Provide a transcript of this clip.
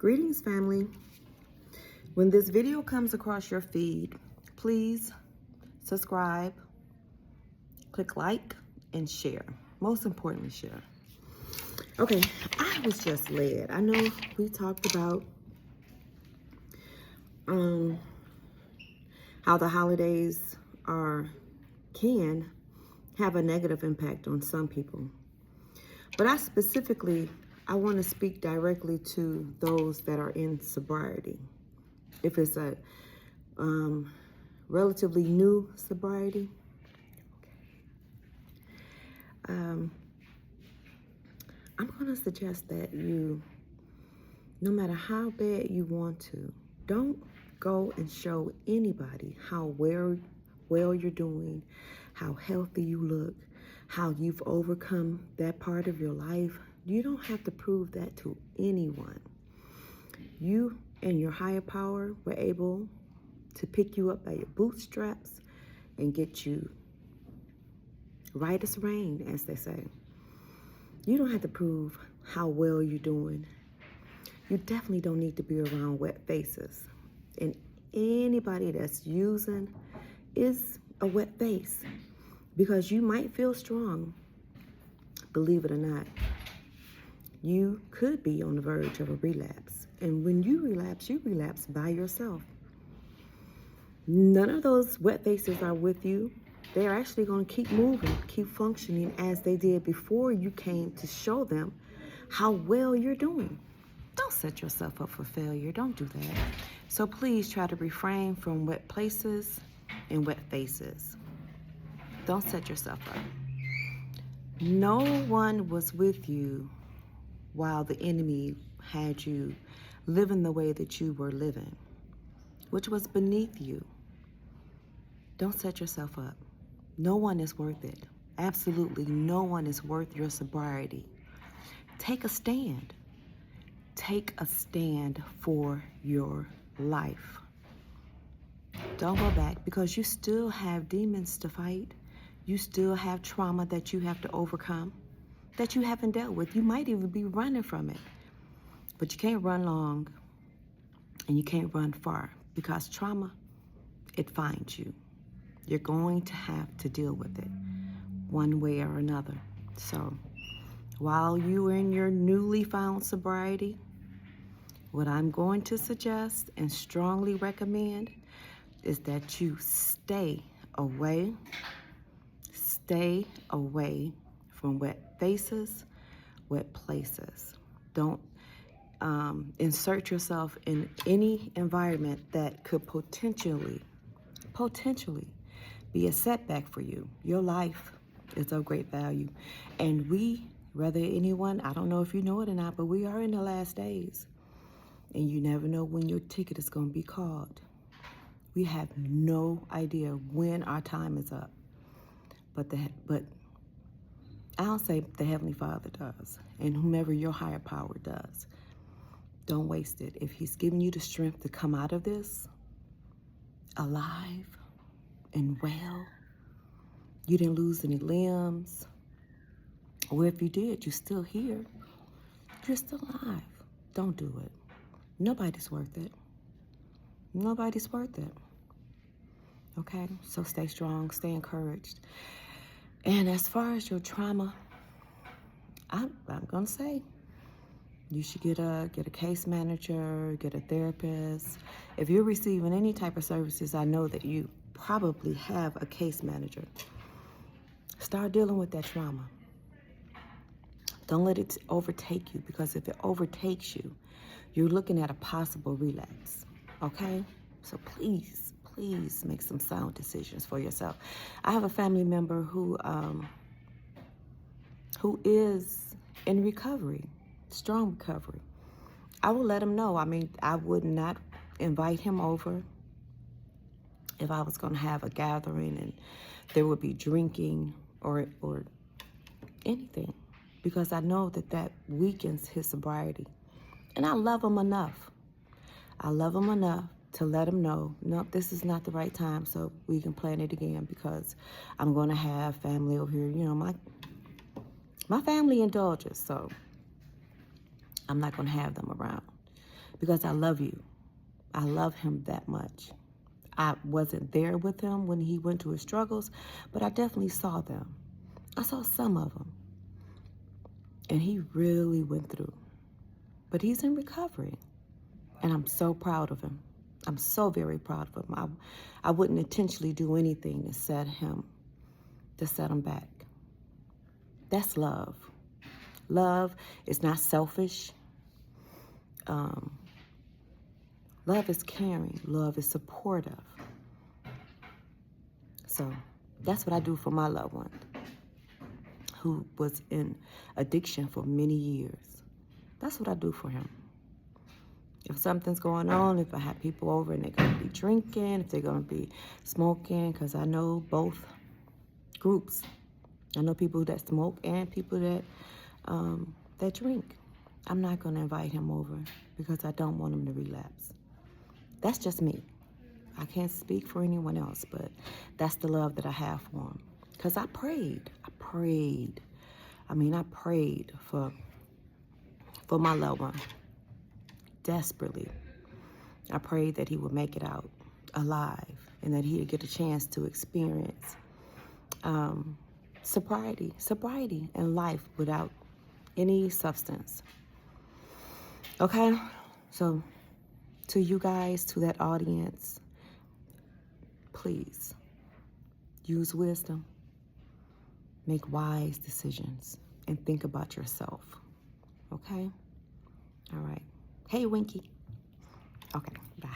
Greetings, family. When this video comes across your feed, please subscribe, click like, and share. Most importantly, share. Okay, I was just led. I know we talked about how the holidays can have a negative impact on some people. But I want to speak directly to those that are in sobriety. If it's a relatively new sobriety, I'm going to suggest that you, no matter how bad you want to, don't go and show anybody how well you're doing, how healthy you look, how you've overcome that part of your life. You don't have to prove that to anyone. You and your higher power were able to pick you up by your bootstraps and get you right as rain, as they say. You don't have to prove how well you're doing. You definitely don't need to be around wet faces. And anybody that's using is a wet face, because you might feel strong. Believe it or not, you could be on the verge of a relapse. And when you relapse by yourself. None of those wet faces are with you. They're actually going to keep moving, keep functioning as they did before you came to show them how well you're doing. Don't set yourself up for failure. Don't do that. So please try to refrain from wet places and wet faces. Don't set yourself up. No one was with you while the enemy had you living the way that you were living, which was beneath you. Don't set yourself up. No one is worth it. Absolutely no one is worth your sobriety. Take a stand. Take a stand for your life. Don't go back, because you still have demons to fight. You still have trauma that you have to overcome, that you haven't dealt with. You might even be running from it. But you can't run long and you can't run far, because trauma, it finds you. You're going to have to deal with it one way or another. So while you are in your newly found sobriety, what I'm going to suggest and strongly recommend is that you stay away from wet faces, wet places. Don't insert yourself in any environment that could potentially be a setback for you. Your life is of great value. And whether anyone, I don't know if you know it or not, but we are in the last days. And you never know when your ticket is going to be called. We have no idea when our time is up. But I'll say the Heavenly Father does, and whomever your higher power does. Don't waste it. If He's giving you the strength to come out of this alive and well, you didn't lose any limbs, or if you did, you're still here, you're still alive, don't do it. Nobody's worth it. Nobody's worth it. Okay? So stay strong, stay encouraged. And as far as your trauma, I'm going to say, you should get a case manager, get a therapist. If you're receiving any type of services, I know that you probably have a case manager. Start dealing with that trauma. Don't let it overtake you, because if it overtakes you, you're looking at a possible relapse. Okay? So please make some sound decisions for yourself. I have a family member who is in recovery. Strong recovery. I will let him know. I mean, I would not invite him over if I was going to have a gathering and there would be drinking or anything, because I know that weakens his sobriety. And I love him enough. I love him enough to let him know, no, this is not the right time, so we can plan it again, because I'm going to have family over here. You know, my family indulges, so I'm not going to have them around. because I love you. I love him that much. I wasn't there with him when he went through his struggles, but I definitely saw them. I saw some of them. And he really went through. But he's in recovery. And I'm so proud of him. I'm so very proud of him. I wouldn't intentionally do anything to set him back. That's love. Love is not selfish. Love is caring. Love is supportive. So that's what I do for my loved one who was in addiction for many years. That's what I do for him. If something's going on, if I have people over and they're going to be drinking, if they're going to be smoking, because I know both groups. I know people that smoke and people that drink. I'm not going to invite him over because I don't want him to relapse. That's just me. I can't speak for anyone else, but that's the love that I have for him. Because I prayed. I prayed for my loved one. Desperately. I prayed that he would make it out alive and that he'd get a chance to experience sobriety in life without any substance. Okay? So to you guys, to that audience, please use wisdom, make wise decisions, and think about yourself. Okay? All right. Hey, Winky. Okay, bye.